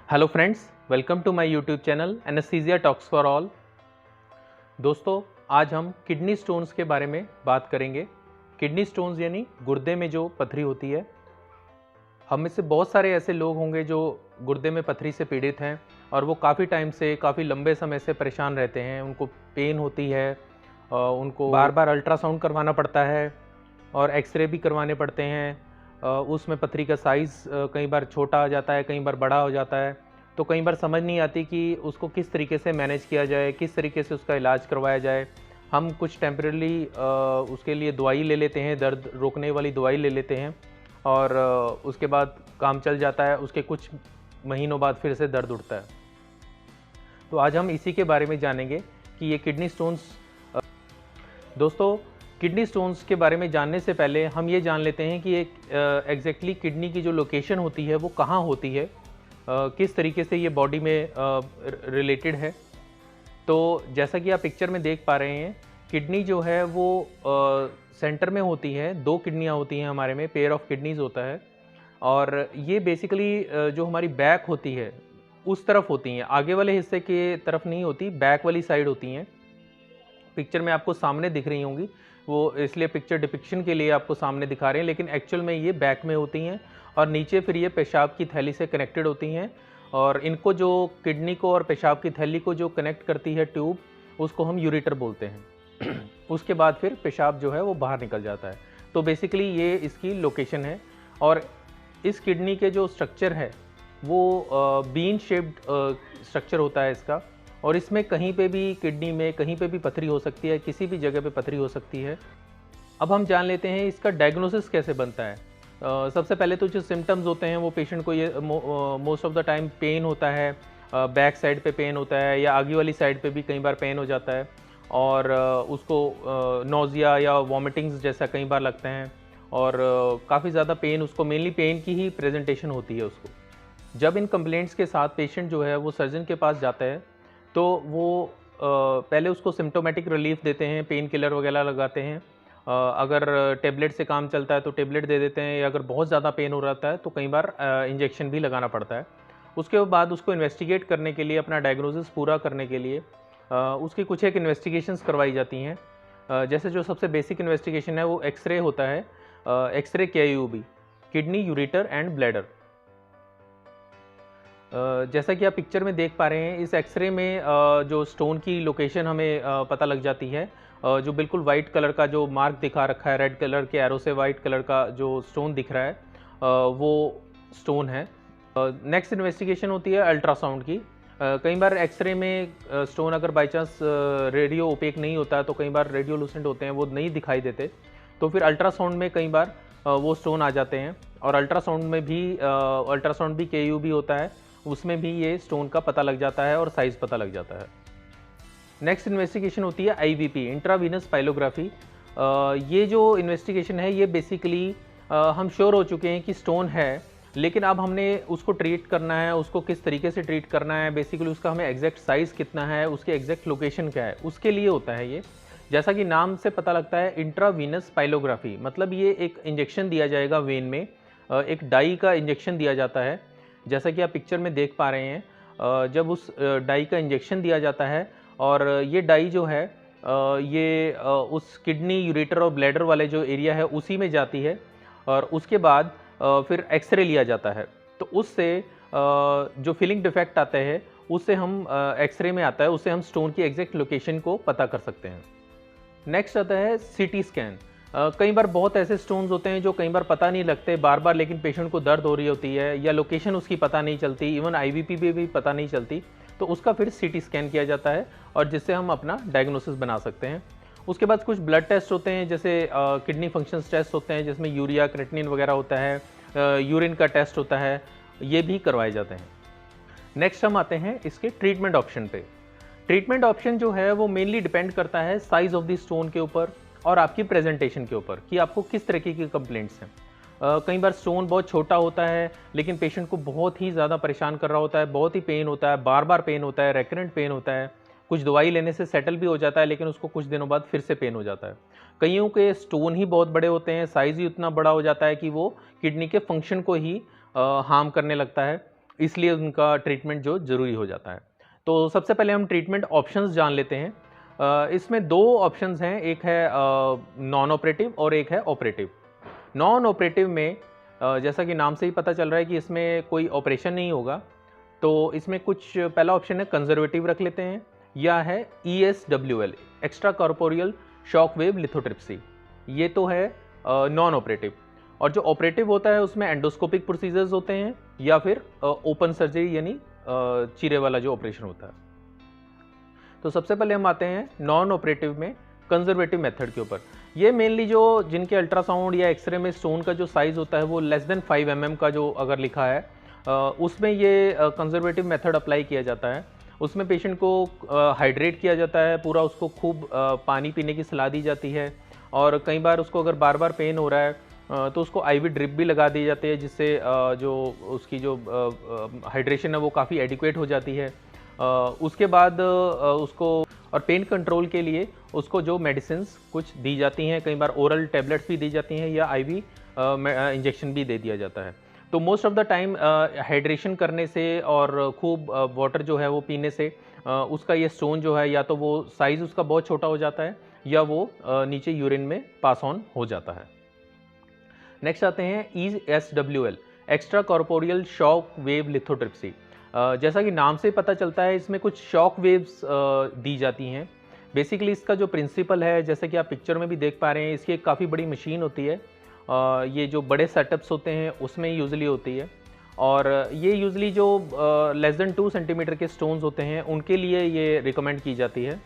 Hello friends, welcome to my YouTube channel anaesthesia talks for all. दोस्तों, आज हम kidney stones के बारे में बात करेंगे। किडनी स्टोन्स यानी गुर्दे में जो पथरी होती है। हम में से बहुत सारे ऐसे लोग होंगे जो गुर्दे में पथरी से पीड़ित हैं और वो काफ़ी टाइम से, काफ़ी लंबे समय से परेशान रहते हैं। उनको पेन होती है, उनको बार बार अल्ट्रासाउंड करवाना पड़ता है और एक्सरे भी करवाने पड़ते हैं। उसमें पथरी का साइज़ कई बार छोटा आ जाता है, कई बार बड़ा हो जाता है। तो कई बार समझ नहीं आती कि उसको किस तरीके से मैनेज किया जाए, किस तरीके से उसका इलाज करवाया जाए। हम कुछ टेम्परेली उसके लिए दवाई ले लेते हैं, दर्द रोकने वाली दवाई ले लेते हैं और उसके बाद काम चल जाता है। उसके कुछ महीनों बाद फिर से दर्द उठता है। तो आज हम इसी के बारे में जानेंगे कि ये किडनी स्टोन्स। दोस्तों, किडनी स्टोन्स के बारे में जानने से पहले हम ये जान लेते हैं कि एक एग्जैक्टली किडनी की जो लोकेशन होती है वो कहाँ होती है, किस तरीके से ये बॉडी में रिलेटेड है। तो जैसा कि आप पिक्चर में देख पा रहे हैं, किडनी जो है वो सेंटर में होती है। दो किडनियाँ होती हैं हमारे में, पेयर ऑफ किडनीज होता है। और ये बेसिकली जो हमारी बैक होती है उस तरफ होती हैं, आगे वाले हिस्से के तरफ नहीं होती, बैक वाली साइड होती हैं। पिक्चर में आपको सामने दिख रही होंगी, वो इसलिए पिक्चर डिपिक्शन के लिए आपको सामने दिखा रहे हैं, लेकिन एक्चुअल में ये बैक में होती हैं और नीचे फिर ये पेशाब की थैली से कनेक्टेड होती हैं। और इनको जो किडनी को और पेशाब की थैली को जो कनेक्ट करती है ट्यूब, उसको हम यूरेटर बोलते हैं। उसके बाद फिर पेशाब जो है वो बाहर निकल जाता है। तो बेसिकली ये इसकी लोकेशन है। और इस किडनी के जो स्ट्रक्चर है वो बीन शेप्ड स्ट्रक्चर होता है इसका। और इसमें कहीं पे भी, किडनी में कहीं पे भी पथरी हो सकती है, किसी भी जगह पे पथरी हो सकती है। अब हम जान लेते हैं इसका डायग्नोसिस कैसे बनता है। सबसे पहले तो जो सिम्टम्स होते हैं वो पेशेंट को ये most of the time pain होता है, बैक साइड पे पेन होता है या आगे वाली साइड पे भी कई बार पेन हो जाता है। और उसको नोज़िया या वॉमिटिंग्स जैसा कई बार लगते हैं और काफ़ी ज़्यादा पेन, उसको मेनली पेन की ही प्रेजेंटेशन होती है उसको। जब इन कंप्लेंट्स के साथ पेशेंट जो है वो सर्जन के पास जाता है तो वो पहले उसको सिम्टोमेटिक रिलीफ देते हैं, पेन किलर वगैरह लगाते हैं। अगर टेबलेट से काम चलता है तो टेबलेट दे देते हैं, या अगर बहुत ज़्यादा पेन हो रहा है तो कई बार इंजेक्शन भी लगाना पड़ता है। उसके बाद उसको इन्वेस्टिगेट करने के लिए, अपना डायग्नोसिस पूरा करने के लिए उसकी कुछ एक इन्वेस्टिगेशंस करवाई जाती हैं। जैसे जो सबसे बेसिक इन्वेस्टिगेशन है वो एक्सरे होता है, X ray KUB, kidney ureter and bladder. जैसा कि आप पिक्चर में देख पा रहे हैं, इस एक्सरे में जो स्टोन की लोकेशन हमें पता लग जाती है। जो बिल्कुल वाइट कलर का जो मार्क दिखा रखा है, रेड कलर के एरो से वाइट कलर का जो स्टोन दिख रहा है, वो स्टोन है। नेक्स्ट इन्वेस्टिगेशन होती है अल्ट्रासाउंड की। कई बार एक्सरे में स्टोन अगर बाई चांस रेडियो ओपेक नहीं होता तो कई बार रेडियोलुसेंट होते हैं, वो नहीं दिखाई देते। तो फिर अल्ट्रासाउंड में कई बार वो स्टोन आ जाते हैं। और अल्ट्रासाउंड भी KUB होता है, उसमें भी ये स्टोन का पता लग जाता है और साइज़ पता लग जाता है। नेक्स्ट इन्वेस्टिगेशन होती है IVP, इंट्रावीनस पाइलोग्राफी। ये जो इन्वेस्टिगेशन है ये बेसिकली हम श्योर हो चुके हैं कि स्टोन है, लेकिन अब हमने उसको ट्रीट करना है, उसको किस तरीके से ट्रीट करना है, बेसिकली उसका हमें एग्जैक्ट साइज़ कितना है, उसकी एग्जैक्ट लोकेशन क्या है, उसके लिए होता है ये। जैसा कि नाम से पता लगता है, इंट्रावीनस पाइलोग्राफी, मतलब ये एक इंजेक्शन दिया जाएगा वेन में, एक डाई का इंजेक्शन दिया जाता है। जैसा कि आप पिक्चर में देख पा रहे हैं, जब उस डाई का इंजेक्शन दिया जाता है और ये डाई जो है ये उस किडनी, यूरेटर और ब्लैडर वाले जो एरिया है उसी में जाती है। और उसके बाद फिर एक्सरे लिया जाता है। तो उससे जो फिलिंग डिफेक्ट आते हैं उससे हम एक्सरे में आता है, उससे हम स्टोन की एग्जैक्ट लोकेशन को पता कर सकते हैं। नेक्स्ट आता है CT स्कैन। कई बार बहुत ऐसे स्टोन्स होते हैं जो कई बार पता नहीं लगते बार बार, लेकिन पेशेंट को दर्द हो रही होती है या लोकेशन उसकी पता नहीं चलती, इवन IVP भी पता नहीं चलती। तो उसका फिर CT स्कैन किया जाता है और जिससे हम अपना डायग्नोसिस बना सकते हैं। उसके बाद कुछ ब्लड टेस्ट होते हैं, जैसे किडनी फंक्शंस टेस्ट होते हैं जिसमें यूरिया, क्रेटिनिन वगैरह होता है, यूरिन का टेस्ट होता है, ये भी करवाए जाते हैं। नेक्स्ट हम आते हैं इसके ट्रीटमेंट ऑप्शन पे। ट्रीटमेंट ऑप्शन जो है वो मेनली डिपेंड करता है साइज़ ऑफ द स्टोन के ऊपर और आपकी प्रेजेंटेशन के ऊपर कि आपको किस तरीके की कंप्लेंट्स हैं। कई बार स्टोन बहुत छोटा होता है लेकिन पेशेंट को बहुत ही ज़्यादा परेशान कर रहा होता है, बहुत ही पेन होता है, बार बार पेन होता है, रेकरेंट पेन होता है। कुछ दवाई लेने से सेटल भी हो जाता है लेकिन उसको कुछ दिनों बाद फिर से पेन हो जाता है। कईयों के स्टोन ही बहुत बड़े होते हैं, साइज़ ही उतना बड़ा हो जाता है कि वो किडनी के फंक्शन को ही हार्म करने लगता है। इसलिए उनका ट्रीटमेंट जो ज़रूरी हो जाता है। तो सबसे पहले हम ट्रीटमेंट ऑप्शंस जान लेते हैं। इसमें 2 ऑप्शंस हैं, एक है नॉन ऑपरेटिव और एक है ऑपरेटिव। नॉन ऑपरेटिव में जैसा कि नाम से ही पता चल रहा है कि इसमें कोई ऑपरेशन नहीं होगा, तो इसमें कुछ पहला ऑप्शन है कंजर्वेटिव रख लेते हैं, या है ESWL extra corporeal shock wave lithotripsy, ये तो है नॉन ऑपरेटिव। और जो ऑपरेटिव होता है उसमें एंडोस्कोपिक प्रोसीजर्स होते हैं या फिर ओपन सर्जरी यानी चीरे वाला जो ऑपरेशन होता है। तो सबसे पहले हम आते हैं नॉन ऑपरेटिव में कंजर्वेटिव मेथड के ऊपर। ये मेनली जो जिनके अल्ट्रासाउंड या एक्सरे में स्टोन का जो साइज़ होता है वो लेस देन 5 mm का जो अगर लिखा है उसमें ये कंजर्वेटिव मेथड अप्लाई किया जाता है। उसमें पेशेंट को हाइड्रेट किया जाता है, पूरा उसको खूब पानी पीने की सलाह दी जाती है, और कई बार उसको अगर बार बार पेन हो रहा है तो उसको IV ड्रिप भी लगा दी जाती है, जिससे जो उसकी जो हाइड्रेशन है वो काफ़ी एडिक्वेट हो जाती है। उसके बाद उसको और पेन कंट्रोल के लिए उसको जो मेडिसिन्स कुछ दी जाती हैं, कई बार ओरल टैबलेट्स भी दी जाती हैं या IV इंजेक्शन भी दे दिया जाता है। तो most of the time hydration करने से और खूब वाटर जो है वो पीने से उसका ये स्टोन जो है या तो वो साइज़ उसका बहुत छोटा हो जाता है या वो नीचे यूरिन में पास ऑन हो जाता है। नेक्स्ट आते हैं ESWL extra corporeal shock wave lithotripsy. जैसा कि नाम से पता चलता है इसमें कुछ शॉक वेव्स दी जाती हैं। बेसिकली इसका जो प्रिंसिपल है, जैसे कि आप पिक्चर में भी देख पा रहे हैं, इसकी एक काफ़ी बड़ी मशीन होती है। ये जो बड़े सेटअप्स होते हैं उसमें यूजुअली होती है, और ये यूजुअली जो लेस देन 2 सेंटीमीटर के स्टोन्स होते हैं उनके लिए ये रिकमेंड की जाती है।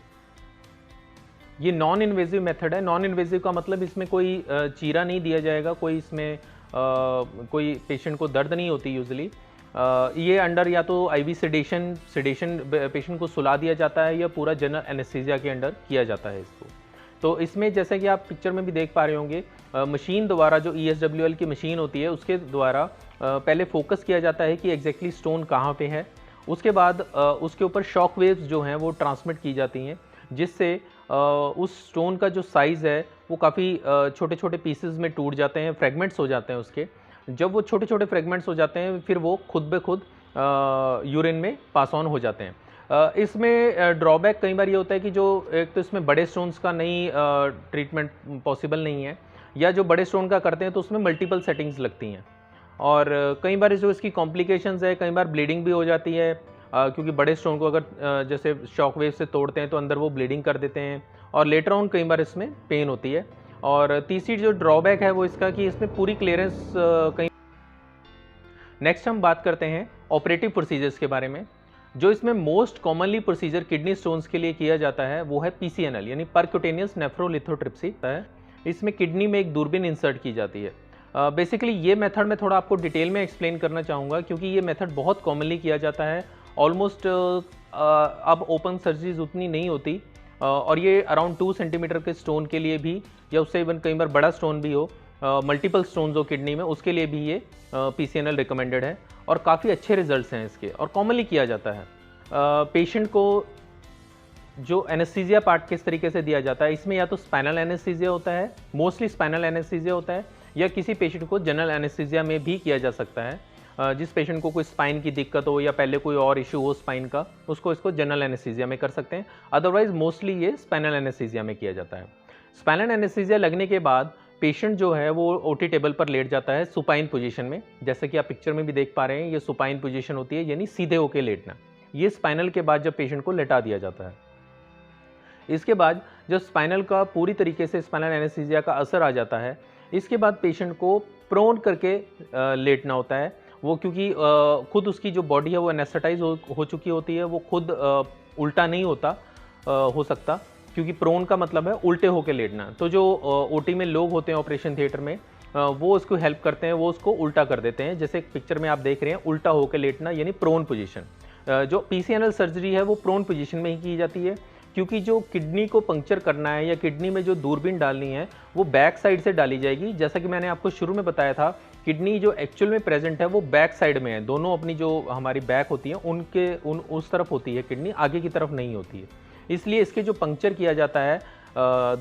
ये नॉन इन्वेजिव मेथड है। नॉन इन्वेजिव का मतलब इसमें कोई चीरा नहीं दिया जाएगा, कोई इसमें कोई पेशेंट को दर्द नहीं होती यूजुअली। ये अंडर या तो IV सेडेशन पेशेंट को सुला दिया जाता है या पूरा जनरल एनेस्थीसिया के अंडर किया जाता है इसको। तो इसमें जैसे कि आप पिक्चर में भी देख पा रहे होंगे, मशीन द्वारा जो ESWL की मशीन होती है उसके द्वारा पहले फोकस किया जाता है कि एग्जैक्टली स्टोन कहाँ पे है। उसके बाद उसके ऊपर शॉक वेव्स जो हैं वो ट्रांसमिट की जाती हैं, जिससे उस स्टोन का जो साइज़ है वो काफ़ी छोटे छोटे पीसेस में टूट जाते हैं, फ्रेगमेंट्स हो जाते हैं उसके। जब वो छोटे छोटे फ्रेगमेंट्स हो जाते हैं फिर वो खुद ब खुद यूरिन में पास ऑन हो जाते हैं। इसमें ड्रॉबैक कई बार ये होता है कि जो एक तो इसमें बड़े स्टोन्स का नहीं ट्रीटमेंट पॉसिबल नहीं है, या जो बड़े स्टोन का करते हैं तो उसमें मल्टीपल सेटिंग्स लगती हैं, और कई बार जो इसकी कॉम्प्लिकेशंस है, कई बार ब्लीडिंग भी हो जाती है, क्योंकि बड़े स्टोन को अगर जैसे शॉक वेव से तोड़ते हैं तो अंदर वो ब्लीडिंग कर देते हैं, और लेटर ऑन कई बार इसमें पेन होती है। और तीसरी जो ड्रॉबैक है वो इसका कि इसमें पूरी क्लियरेंस कई। नेक्स्ट हम बात करते हैं ऑपरेटिव प्रोसीजर्स के बारे में। जो इसमें most commonly procedure kidney stones के लिए किया जाता है वो है PCNL यानी परक्यूटेनियस नेफ्रोलिथोट्रिप्सी है। इसमें किडनी में एक दूरबीन इंसर्ट की जाती है। बेसिकली ये मेथड मैं थोड़ा आपको डिटेल में एक्सप्लेन करना चाहूँगा, क्योंकि ये मेथड बहुत कॉमनली किया जाता है। ऑलमोस्ट अब ओपन सर्जरीज उतनी नहीं होती, और ये अराउंड 2 सेंटीमीटर के स्टोन के लिए भी, या उससे इवन कई बार बड़ा स्टोन भी हो, मल्टीपल स्टोन्स हो किडनी में, उसके लिए भी ये PCNL रिकमेंडेड है, और काफ़ी अच्छे रिजल्ट्स हैं इसके, और कॉमनली किया जाता है। पेशेंट को जो एनेस्थीसिया पार्ट किस तरीके से दिया जाता है, इसमें या तो स्पाइनल एनेस्थीसिया होता है, मोस्टली स्पाइनल एनेस्थीसिया होता है, या किसी पेशेंट को जनरल एनेस्थीसिया में भी किया जा सकता है। जिस पेशेंट को कोई स्पाइन की दिक्कत हो या पहले कोई और इशू हो स्पाइन का, उसको इसको जनरल एनेस्थीसिया में कर सकते हैं। अदरवाइज मोस्टली ये स्पाइनल एनेस्थीसिया में किया जाता है। स्पाइनल एनेस्थीसिया लगने के बाद पेशेंट जो है वो OT टेबल पर लेट जाता है सुपाइन पोजीशन में। जैसे कि आप पिक्चर में भी देख पा रहे हैं, ये सुपाइन पोजीशन होती है, यानी सीधे होके लेटना। ये स्पाइनल के बाद जब पेशेंट को लेटा दिया जाता है, इसके बाद जब स्पाइनल का पूरी तरीके से स्पाइनल एनेस्थीसिया का असर आ जाता है, इसके बाद पेशेंट को प्रोन करके लेटना होता है। वो क्योंकि खुद उसकी जो बॉडी है वो एनेस्थेटाइज हो चुकी होती है, वो खुद उल्टा नहीं हो सकता, क्योंकि प्रोन का मतलब है उल्टे होकर लेटना। तो जो OT में लोग होते हैं ऑपरेशन थिएटर में, वो उसको हेल्प करते हैं, वो उसको उल्टा कर देते हैं। जैसे पिक्चर में आप देख रहे हैं, उल्टा होकर लेटना यानी प्रोन पोजीशन। जो PCNL सर्जरी है वो प्रोन पोजीशन में ही की जाती है, क्योंकि जो किडनी को पंक्चर करना है या किडनी में जो दूरबीन डालनी है वो बैक साइड से डाली जाएगी। जैसा कि मैंने आपको शुरू में बताया था, किडनी जो एक्चुअल में प्रेजेंट है वो बैक साइड में है। दोनों अपनी जो हमारी बैक होती है उस तरफ होती है किडनी, आगे की तरफ नहीं होती है। इसलिए इसके जो पंक्चर किया जाता है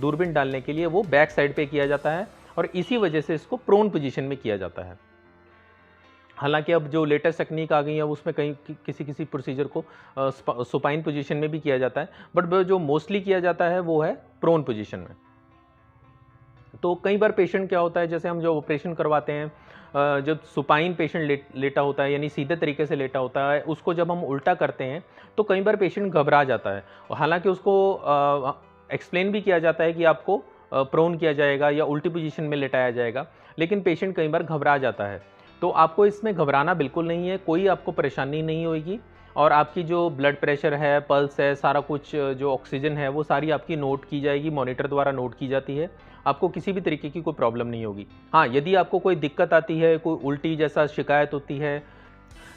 दूरबीन डालने के लिए, वो बैक साइड पे किया जाता है, और इसी वजह से इसको प्रोन पोजीशन में किया जाता है। हालांकि अब जो लेटेस्ट टेक्निक आ गई है उसमें कहीं किसी किसी प्रोसीजर को सुपाइन पोजीशन में भी किया जाता है, बट जो मोस्टली किया जाता है वो है प्रोन पोजीशन में। तो कई बार पेशेंट क्या होता है, जैसे हम जो ऑपरेशन करवाते हैं, जब सुपाइन पेशेंट लेटा होता है यानी सीधे तरीके से लेटा होता है, उसको जब हम उल्टा करते हैं तो कई बार पेशेंट घबरा जाता है। हालांकि उसको एक्सप्लेन भी किया जाता है कि आपको प्रोन किया जाएगा या उल्टी पोजीशन में लेटाया जाएगा, लेकिन पेशेंट कई बार घबरा जाता है। तो आपको इसमें घबराना बिल्कुल नहीं है, कोई आपको परेशानी नहीं होगी, और आपकी जो ब्लड प्रेशर है, पल्स है, सारा कुछ जो ऑक्सीजन है वो सारी आपकी नोट की जाएगी, मॉनिटर द्वारा नोट की जाती है। आपको किसी भी तरीके की कोई प्रॉब्लम नहीं होगी। हाँ, यदि आपको कोई दिक्कत आती है, कोई उल्टी जैसा शिकायत होती है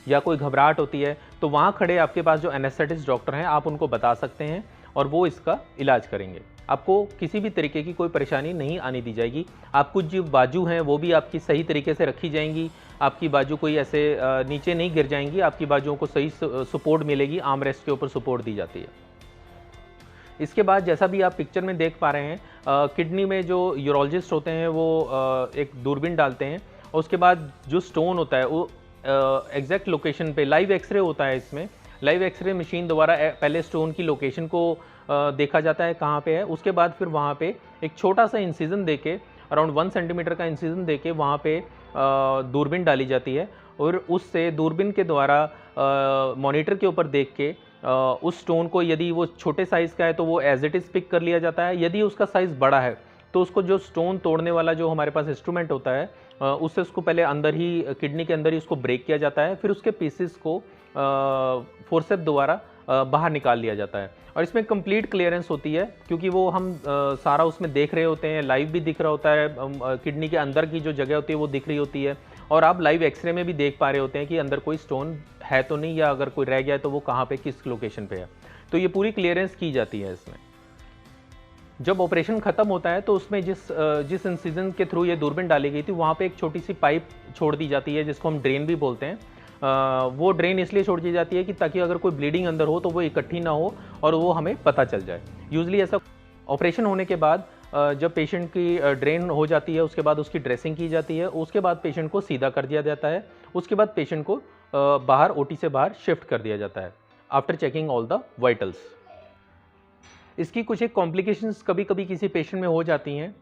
या कोई घबराहट होती है, तो वहाँ खड़े आपके पास जो एनेस्थेटिस्ट डॉक्टर हैं आप उनको बता सकते हैं और वो इसका इलाज करेंगे। आपको किसी भी तरीके की कोई परेशानी नहीं आने दी जाएगी। आपको जो बाजू हैं वो भी आपकी सही तरीके से रखी जाएंगी, आपकी बाजू कोई ऐसे नीचे नहीं गिर जाएंगी, आपकी बाजुओं को सही सपोर्ट मिलेगी, आर्म रेस्ट के ऊपर सपोर्ट दी जाती है। इसके बाद जैसा भी आप पिक्चर में देख पा रहे हैं, किडनी में जो यूरोलॉजिस्ट होते हैं वो एक दूरबीन डालते हैं, और उसके बाद जो स्टोन होता है वो एग्जैक्ट लोकेशन पे लाइव एक्सरे होता है। इसमें लाइव एक्सरे मशीन द्वारा पहले स्टोन की लोकेशन को देखा जाता है कहाँ पे है, उसके बाद फिर वहाँ पे एक छोटा सा इंसिजन देके, अराउंड 1 सेंटीमीटर का इंसिजन देके वहाँ पे दूरबीन डाली जाती है, और उससे दूरबीन के द्वारा मॉनिटर के ऊपर देख के उस स्टोन को, यदि वो छोटे साइज़ का है तो वो एज इट इज़ पिक कर लिया जाता है, यदि उसका साइज़ बड़ा है तो उसको जो स्टोन तोड़ने वाला जो हमारे पास इंस्ट्रूमेंट होता है उससे उसको पहले अंदर ही किडनी के अंदर ही उसको ब्रेक किया जाता है, फिर उसके पीसेस को फोर्सेप द्वारा बाहर निकाल लिया जाता है। और इसमें कंप्लीट क्लियरेंस होती है, क्योंकि वो हम सारा उसमें देख रहे होते हैं, लाइव भी दिख रहा होता है, किडनी के अंदर की जो जगह होती है वो दिख रही होती है, और आप लाइव एक्सरे में भी देख पा रहे होते हैं कि अंदर कोई स्टोन है तो नहीं, या अगर कोई रह गया है तो वो कहाँ पे किस लोकेशन पे है। तो ये पूरी क्लियरेंस की जाती है इसमें। जब ऑपरेशन खत्म होता है तो उसमें जिस इंसिजन के थ्रू ये दूरबीन डाली गई थी वहाँ पे एक छोटी सी पाइप छोड़ दी जाती है, जिसको हम ड्रेन भी बोलते हैं। वो ड्रेन इसलिए छोड़ दी जाती है कि ताकि अगर कोई ब्लीडिंग अंदर हो तो वो इकट्ठी ना हो और वो हमें पता चल जाए। यूजली ऐसा ऑपरेशन होने के बाद जब पेशेंट की ड्रेन हो जाती है, उसके बाद उसकी ड्रेसिंग की जाती है, उसके बाद पेशेंट को सीधा कर दिया जाता है, उसके बाद पेशेंट को बाहर ओटी से बाहर शिफ्ट कर दिया जाता है after checking all the vitals. इसकी कुछ एक कॉम्प्लिकेशंस कभी कभी किसी पेशेंट में हो जाती हैं,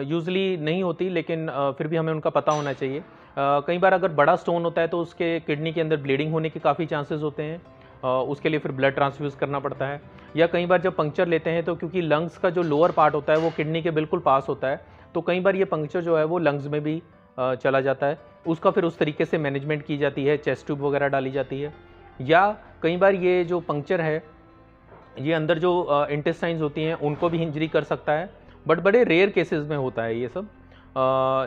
यूजली नहीं होती, लेकिन फिर भी हमें उनका पता होना चाहिए। कई बार अगर बड़ा स्टोन होता है तो उसके किडनी के अंदर ब्लीडिंग होने के काफ़ी चांसेस होते हैं, उसके लिए फिर ब्लड ट्रांसफ्यूज़ करना पड़ता है। या कई बार जब पंक्चर लेते हैं तो क्योंकि लंग्स का जो लोअर पार्ट होता है वो किडनी के बिल्कुल पास होता है, तो कई बार ये पंक्चर जो है वो लंग्स में भी चला जाता है, उसका फिर उस तरीके से मैनेजमेंट की जाती है, चेस्ट ट्यूब वगैरह डाली जाती है। या कई बार ये जो पंक्चर है ये अंदर जो इंटेस्टाइन्स होती हैं उनको भी इंजरी कर सकता है, बट बड़े रेयर केसेस में होता है ये सब।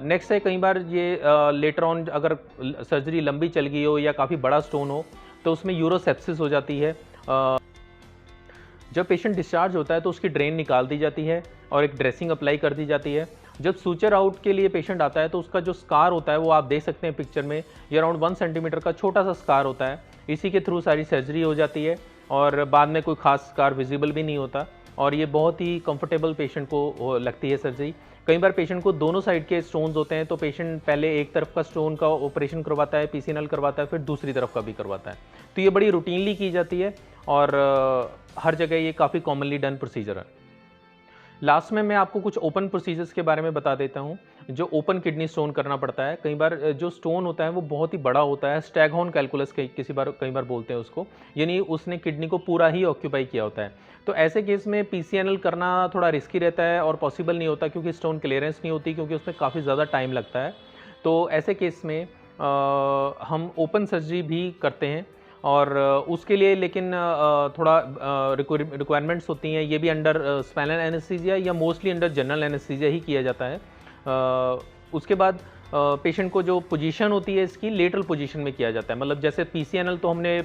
नेक्स्ट है, कई बार ये लेटर ऑन अगर सर्जरी लंबी चल गई हो या काफ़ी बड़ा स्टोन हो तो उसमें यूरोसेप्सिस हो जाती है। जब पेशेंट डिस्चार्ज होता है तो उसकी ड्रेन निकाल दी जाती है और एक ड्रेसिंग अप्लाई कर दी जाती है। जब सूचर आउट के लिए पेशेंट आता है तो उसका जो स्कार होता है वो आप देख सकते हैं पिक्चर में, ये अराउंड 1 सेंटीमीटर का छोटा सा स्कार होता है, इसी के थ्रू सारी सर्जरी हो जाती है और बाद में कोई खास स्कार विजिबल भी नहीं होता, और ये बहुत ही कंफर्टेबल पेशेंट को लगती है सर्जरी। कई बार पेशेंट को दोनों साइड के स्टोन्स होते हैं तो पेशेंट पहले एक तरफ का स्टोन का ऑपरेशन करवाता है, पीसीएनएल करवाता है, फिर दूसरी तरफ का भी करवाता है। तो ये बड़ी रूटीनली की जाती है और हर जगह ये काफ़ी कॉमनली डन प्रोसीजर है। लास्ट में मैं आपको कुछ ओपन प्रोसीजर्स के बारे में बता देता हूँ जो ओपन किडनी स्टोन करना पड़ता है। कई बार जो स्टोन होता है वो बहुत ही बड़ा होता है, स्टैगहॉर्न कैलकुलस कई बार बोलते हैं उसको, यानी उसने किडनी को पूरा ही ऑक्यूपाई किया होता है। तो ऐसे केस में पीसीएनएल करना थोड़ा रिस्की रहता है और पॉसिबल नहीं होता क्योंकि स्टोन क्लियरेंस नहीं होती, क्योंकि उसमें काफ़ी ज़्यादा टाइम लगता है। तो ऐसे केस में हम ओपन सर्जरी भी करते हैं और उसके लिए लेकिन थोड़ा रिक्वायरमेंट्स होती हैं, ये भी अंडर स्पाइनल एनेस्थीसिया या मोस्टली अंडर जनरल एनेस्थीसिया ही किया जाता है। उसके बाद पेशेंट को जो पोजीशन होती है इसकी लेटरल पोजीशन में किया जाता है, मतलब जैसे पीसीएनएल तो हमने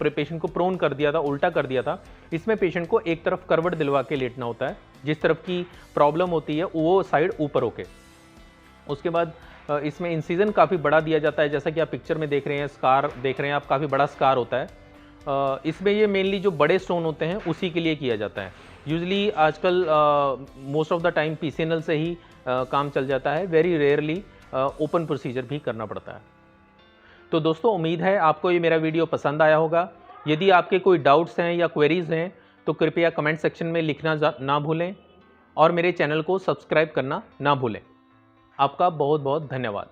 पेशेंट को प्रोन कर दिया था, उल्टा कर दिया था, इसमें पेशेंट को एक तरफ करवट दिलवा के लेटना होता है, जिस तरफ की प्रॉब्लम होती है वो साइड ऊपर होके। उसके बाद इसमें इंसिजन काफ़ी बड़ा दिया जाता है, जैसा कि आप पिक्चर में देख रहे हैं, स्कार देख रहे हैं आप, काफ़ी बड़ा स्कार होता है। इसमें ये मेनली जो बड़े स्टोन होते हैं उसी के लिए किया जाता है। यूजली आजकल most of the time PCNL से ही काम चल जाता है, वेरी रेयरली ओपन प्रोसीजर भी करना पड़ता है। तो दोस्तों उम्मीद है आपको ये मेरा वीडियो पसंद आया होगा। यदि आपके कोई डाउट्स हैं या क्वेरीज़ हैं तो कृपया कमेंट सेक्शन में लिखना ना भूलें और मेरे चैनल को सब्सक्राइब करना ना भूलें। आपका बहुत बहुत धन्यवाद।